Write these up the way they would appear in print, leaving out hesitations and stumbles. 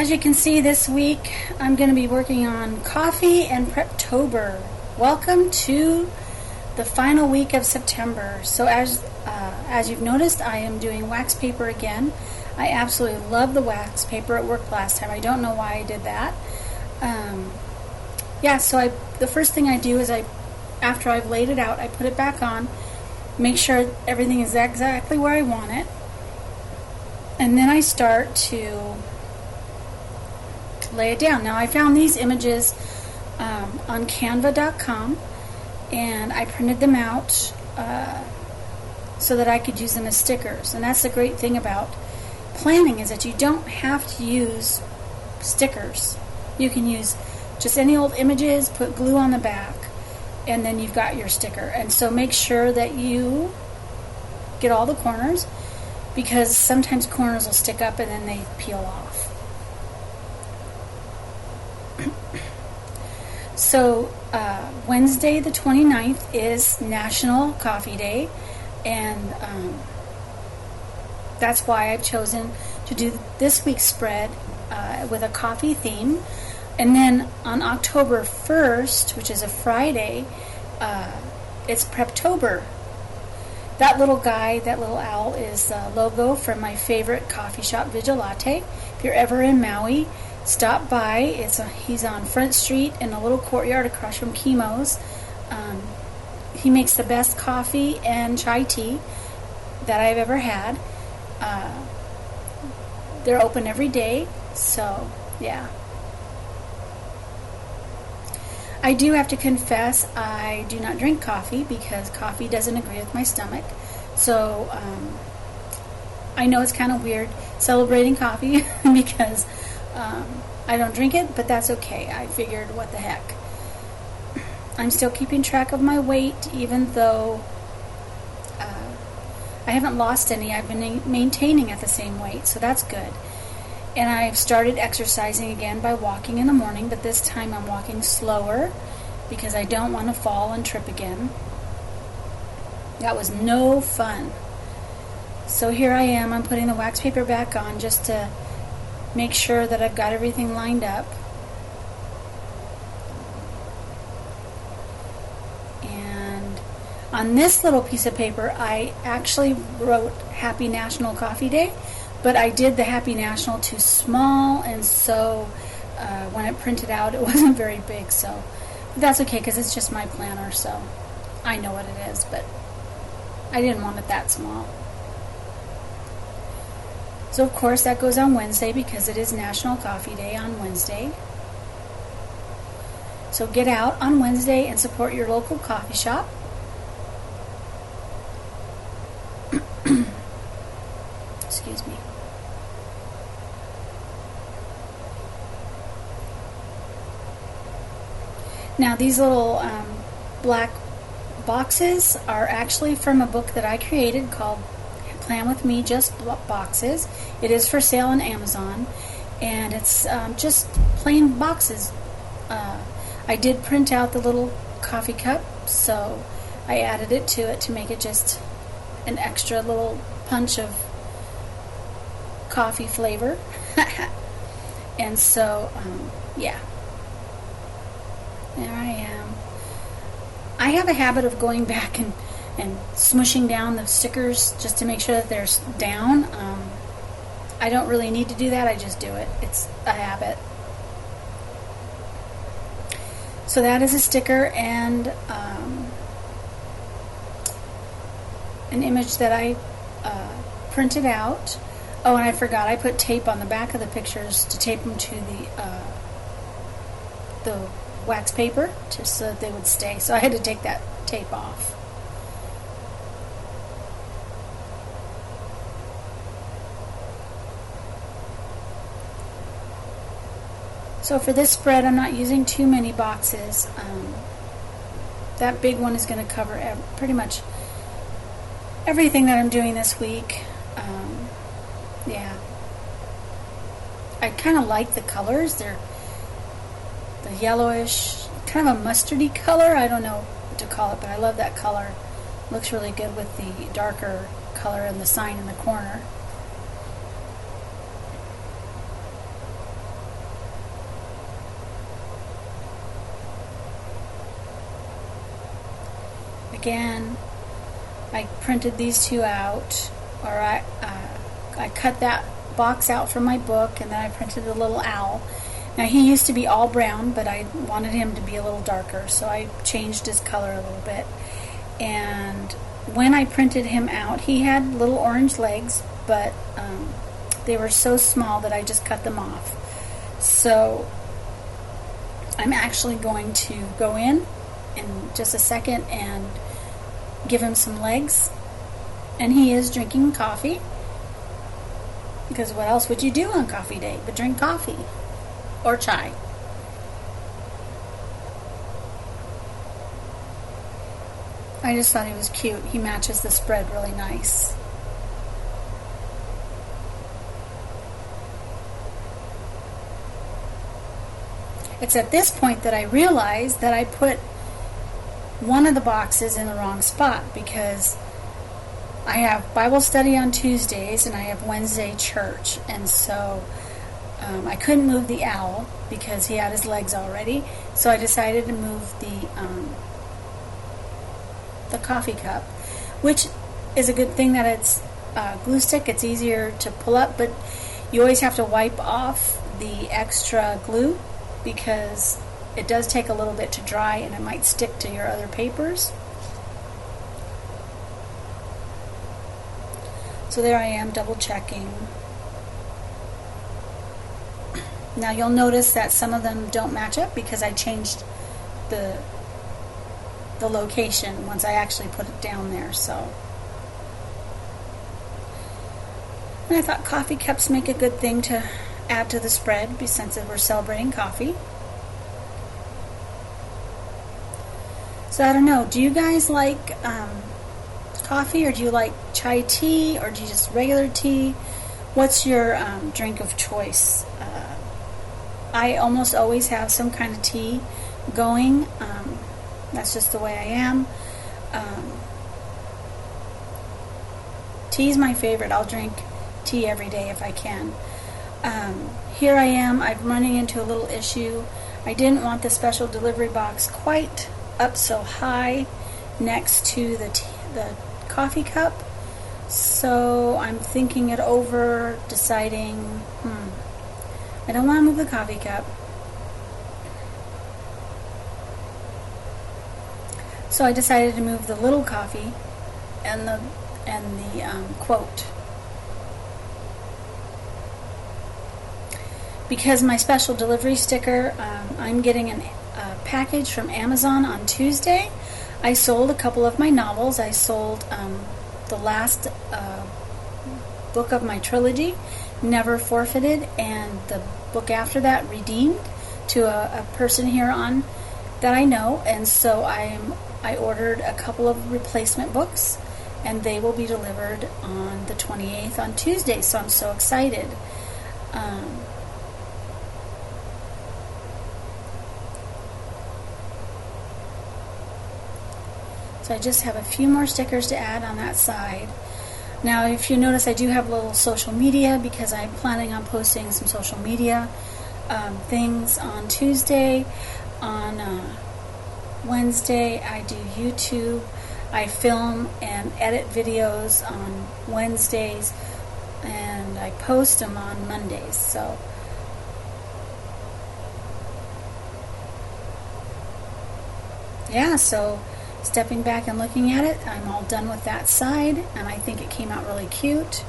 As you can see, this week I'm going to be working on coffee and Prep-tober. Welcome to the final week of September. So as you've noticed, I am doing wax paper again. I absolutely love the wax paper. It worked last time. I don't know why I did that. So the first thing I do is after I've laid it out, I put it back on, make sure everything is exactly where I want it, and then I start to lay it down. Now, I found these images on canva.com, and I printed them out so that I could use them as stickers. And that's the great thing about planning, is that you don't have to use stickers. You can use just any old images, put glue on the back, and then you've got your sticker. And so make sure that you get all the corners, because sometimes corners will stick up and then they peel off. So Wednesday the 29th is National Coffee Day, and that's why I've chosen to do this week's spread with a coffee theme. And then on October 1st, which is a Friday, it's Prep-tober. That little guy, that little owl, is the logo for my favorite coffee shop, Vigilate. If you're ever in Maui, stop by. He's on Front Street in a little courtyard across from Chemo's. He makes the best coffee and chai tea that I've ever had. They're open every day, so yeah. I do have to confess, I do not drink coffee because coffee doesn't agree with my stomach. So I know it's kind of weird celebrating coffee because I don't drink it, but that's okay. I figured, what the heck. I'm still keeping track of my weight, even though I haven't lost any. I've been maintaining at the same weight, so that's good. And I've started exercising again by walking in the morning, but this time I'm walking slower because I don't want to fall and trip again. That was no fun. So here I am. I'm putting the wax paper back on just to make sure that I've got everything lined up. And on this little piece of paper, I actually wrote Happy National Coffee Day, but I did the Happy National too small, and so when it printed out, it wasn't very big. So that's okay, because it's just my planner, so I know what it is, but I didn't want it that small. So of course that goes on Wednesday because it is National Coffee Day on Wednesday. So get out on Wednesday and support your local coffee shop. Excuse me. Now these little black boxes are actually from a book that I created called Plan With Me, Just Boxes. It is for sale on Amazon, and it's just plain boxes. I did print out the little coffee cup, so I added it to make it just an extra little punch of coffee flavor. And so yeah, there I am. I have a habit of going back and smushing down the stickers just to make sure that they're down. I don't really need to do that, I just do it. It's a habit. So that is a sticker and an image that I printed out. Oh, and I forgot, I put tape on the back of the pictures to tape them to the wax paper, just so that they would stay. So I had to take that tape off. So for this spread, I'm not using too many boxes. That big one is going to cover pretty much everything that I'm doing this week. Yeah. I kind of like the colors. They're the yellowish, kind of a mustardy color. I don't know what to call it, but I love that color. Looks really good with the darker color and the sign in the corner. again, I printed these two out, or I cut that box out from my book, and then I printed a little owl. Now he used to be all brown, but I wanted him to be a little darker, so I changed his color a little bit. And when I printed him out, he had little orange legs, but they were so small that I just cut them off. So I'm actually going to go in just a second and give him some legs. And he is drinking coffee, because what else would you do on coffee day but drink coffee or chai? I just thought he was cute. He matches the spread really nice. It's at this point that I realized that I put one of the boxes in the wrong spot, because I have Bible study on Tuesdays and I have Wednesday church, and so I couldn't move the owl because he had his legs already, so I decided to move the coffee cup, which is a good thing that it's glue stick. It's easier to pull up, but you always have to wipe off the extra glue because it does take a little bit to dry and it might stick to your other papers. So there I am, double checking. Now you'll notice that some of them don't match up because I changed the location once I actually put it down there. So, and I thought coffee cups make a good thing to add to the spread since we're celebrating coffee. So I don't know, do you guys like coffee, or do you like chai tea, or do you just regular tea? What's your drink of choice? I almost always have some kind of tea going. That's just the way I am. Tea is my favorite. I'll drink tea every day if I can. Here I am. I'm running into a little issue. I didn't want the special delivery box quite up so high next to the coffee cup. So I'm thinking it over, deciding, I don't want to move the coffee cup. So I decided to move the little coffee and the quote. Because my special delivery sticker, I'm getting a package from Amazon on Tuesday. I sold a couple of my novels. I sold the last book of my trilogy, Never Forfeited, and the book after that, Redeemed, to a person here on that I know. And so I ordered a couple of replacement books, and they will be delivered on the 28th on Tuesday. So I'm so excited. So I just have a few more stickers to add on that side. Now, if you notice, I do have a little social media because I'm planning on posting some social media things on Tuesday. On Wednesday, I do YouTube. I film and edit videos on Wednesdays, and I post them on Mondays. So yeah, so stepping back and looking at it, I'm all done with that side, and I think it came out really cute.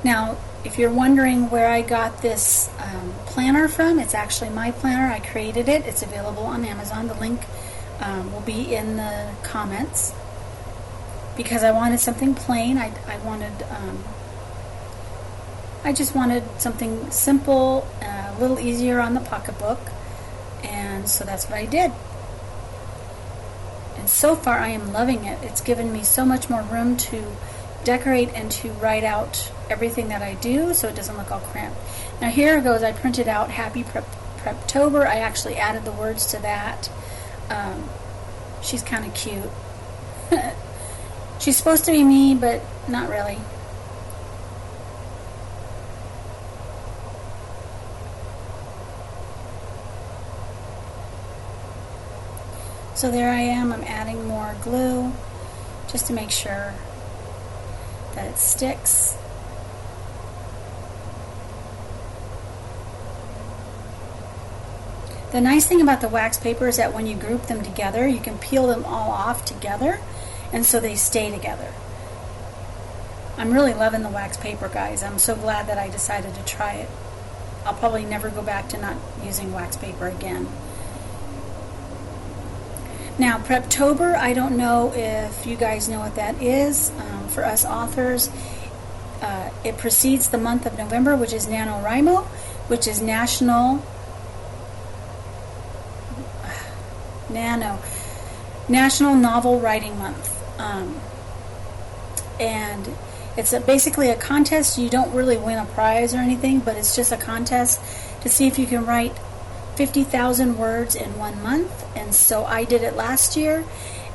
Now, if you're wondering where I got this planner from, it's actually my planner. I created it. It's available on Amazon. The link will be in the comments. Because I wanted something plain. I just wanted something simple, a little easier on the pocketbook, and so that's what I did. And so far I am loving it. It's given me so much more room to decorate and to write out everything that I do so it doesn't look all cramped. Now here it goes. I printed out Happy Prep-tober. I actually added the words to that. She's kind of cute. She's supposed to be me, but not really. So there I am. I'm adding more glue just to make sure that it sticks. The nice thing about the wax paper is that when you group them together, you can peel them all off together, and so they stay together. I'm really loving the wax paper, guys. I'm so glad that I decided to try it. I'll probably never go back to not using wax paper again. Now, Prep-tober, I don't know if you guys know what that is. For us authors, it precedes the month of November, which is NaNoWriMo, which is National Novel Writing Month. And it's basically a contest. You don't really win a prize or anything, but it's just a contest to see if you can write 50,000 words in 1 month. And so I did it last year,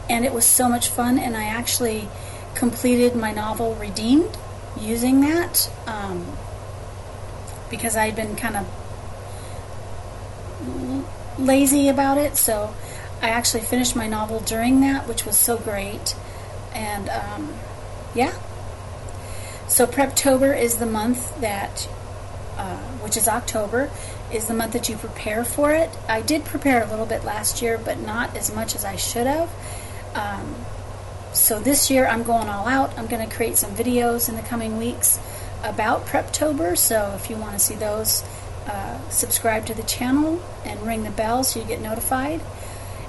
and it was so much fun, and I actually completed my novel Redeemed using that, because I'd been kind of lazy about it. So I actually finished my novel during that, which was so great. And yeah, so Prep-tober is the month that, which is October, is the month that you prepare for it. I did prepare a little bit last year, but not as much as I should have. So this year I'm going all out. I'm going to create some videos in the coming weeks about Prep-tober, so if you want to see those, subscribe to the channel and ring the bell so you get notified.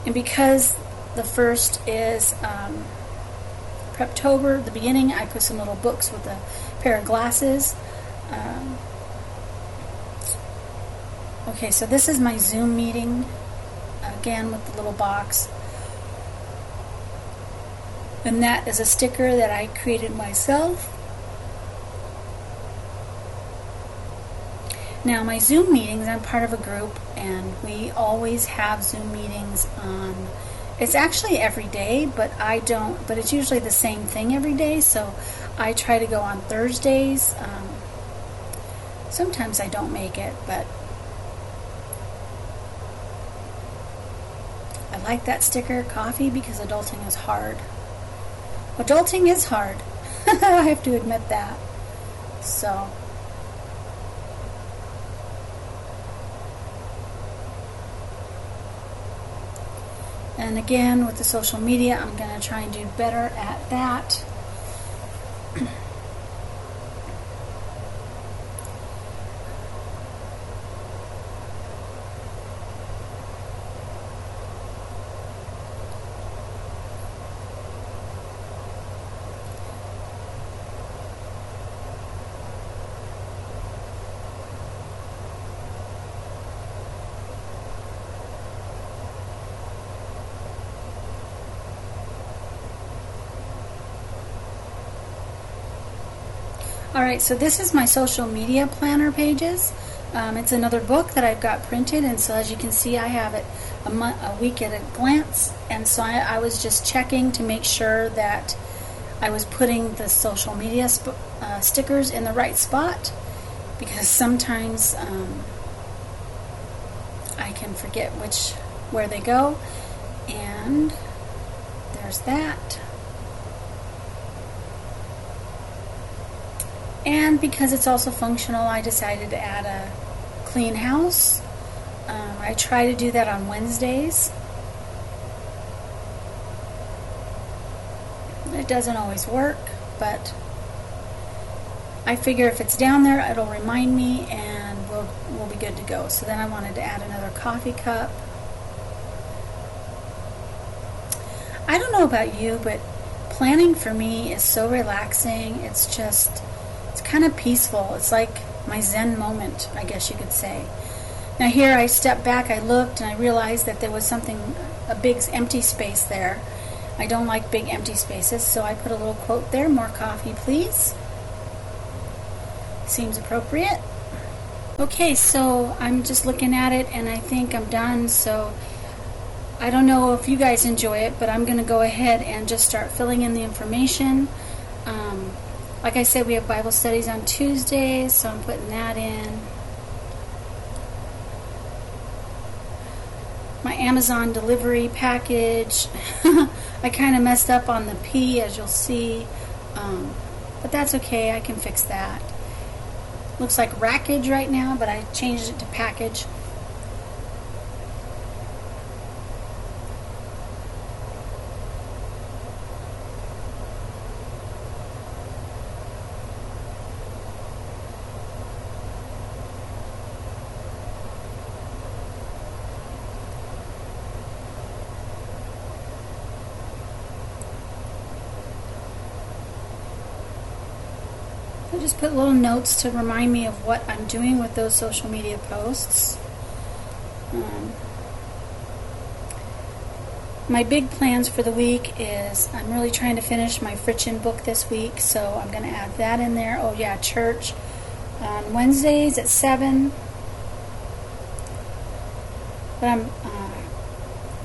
And because the first is Prep-tober, the beginning, I put some little books with a pair of glasses. Okay, so this is my Zoom meeting, again with the little box. And that is a sticker that I created myself. Now, my Zoom meetings, I'm part of a group, and we always have Zoom meetings on, it's actually every day, but it's usually the same thing every day, so I try to go on Thursdays. Sometimes I don't make it, but I like that sticker, coffee, because adulting is hard. Adulting is hard. I have to admit that. So, and again, with the social media, I'm going to try and do better at that. Alright, so this is my social media planner pages. It's another book that I've got printed, and so as you can see, I have it a week at a glance, and so I was just checking to make sure that I was putting the social media stickers in the right spot, because sometimes I can forget where they go. And there's that. And because it's also functional, I decided to add a clean house. I try to do that on Wednesdays. It doesn't always work, but I figure if it's down there, it'll remind me, and we'll be good to go. So then I wanted to add another coffee cup. I don't know about you, but planning for me is so relaxing. It's kind of peaceful. It's like my Zen moment, I guess you could say. Now here I stepped back, I looked, and I realized that there was a big empty space there. I don't like big empty spaces, so I put a little quote there, "More coffee, please." Seems appropriate. Okay, so I'm just looking at it, and I think I'm done, so I don't know if you guys enjoy it, but I'm going to go ahead and just start filling in the information. Like I said, we have Bible studies on Tuesdays, so I'm putting that in. my Amazon delivery package. I kind of messed up on the P, as you'll see, but that's okay. I can fix that. Looks like rackage right now, but I changed it to package. I just put little notes to remind me of what I'm doing with those social media posts. My big plans for the week is I'm really trying to finish my Friction book this week, so I'm going to add that in there. Oh yeah, church on Wednesdays at 7. But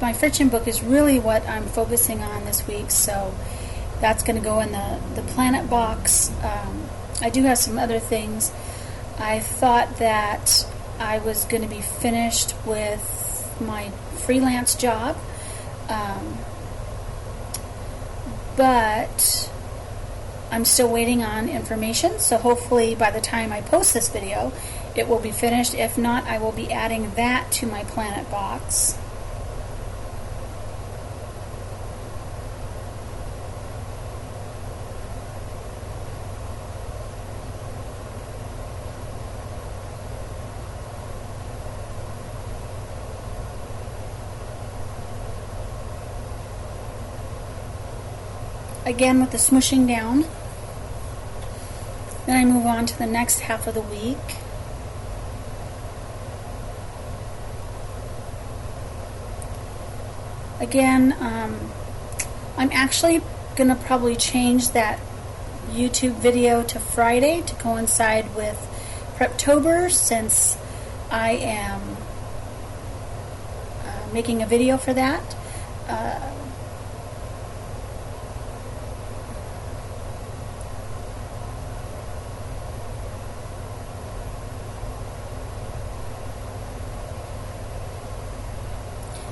my Friction book is really what I'm focusing on this week, so that's going to go in the planet box. I do have some other things. I thought that I was going to be finished with my freelance job, but I'm still waiting on information, so hopefully by the time I post this video it will be finished. If not, I will be adding that to my planet box. Again with the smushing down. Then I move on to the next half of the week. Again, I'm actually going to probably change that YouTube video to Friday to coincide with Prep-tober, since I am making a video for that.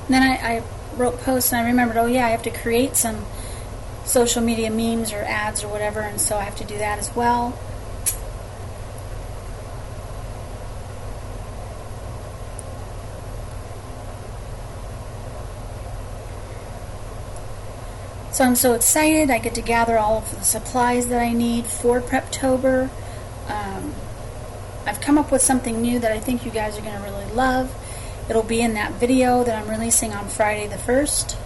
Then I wrote posts and I remembered, oh yeah, I have to create some social media memes or ads or whatever, and so I have to do that as well. So I'm so excited. I get to gather all of the supplies that I need for Prep-tober. I've come up with something new that I think you guys are going to really love. It'll be in that video that I'm releasing on Friday the 1st.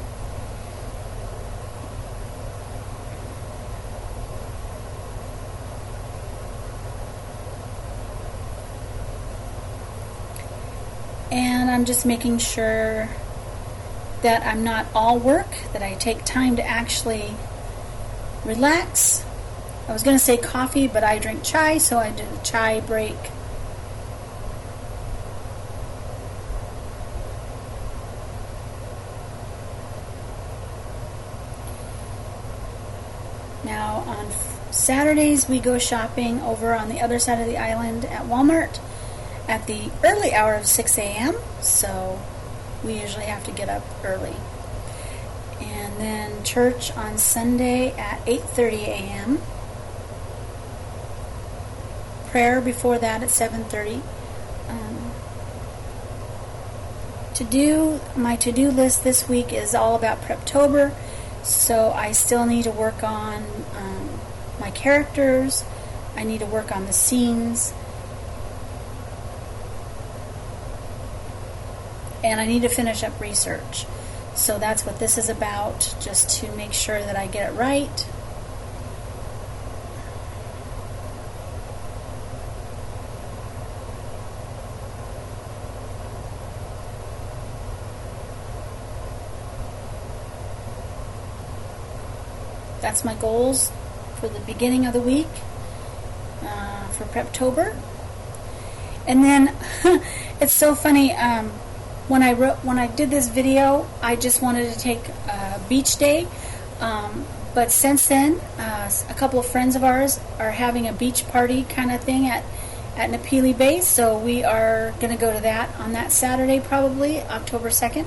And I'm just making sure that I'm not all work, that I take time to actually relax. I was going to say coffee, but I drink chai, so I did a chai break. Now on Saturdays we go shopping over on the other side of the island at Walmart at the early hour of 6 a.m. So we usually have to get up early. And then church on Sunday at 8:30 a.m. Prayer before that at 7:30. My to-do list this week is all about Prep-tober. So I still need to work on my characters. I need to work on the scenes. And I need to finish up research. So that's what this is about, just to make sure that I get it right. That's my goals for the beginning of the week for Prep-tober. And then it's so funny. When I did this video, I just wanted to take a beach day. But since then, a couple of friends of ours are having a beach party kind of thing at Napili Bay. So we are going to go to that on that Saturday, probably October 2nd.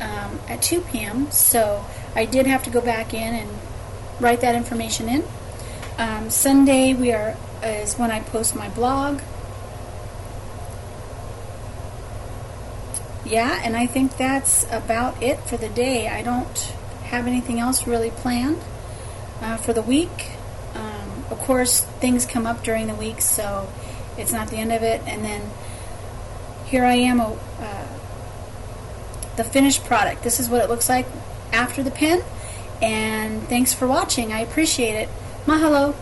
at 2 p.m. So I did have to go back in and write that information in. Sunday is when I post my blog. Yeah, and I think that's about it for the day. I don't have anything else really planned for the week. Of course, things come up during the week, so it's not the end of it. And then here I am, the finished product. This is what it looks like after the pen. And thanks for watching. I appreciate it. Mahalo.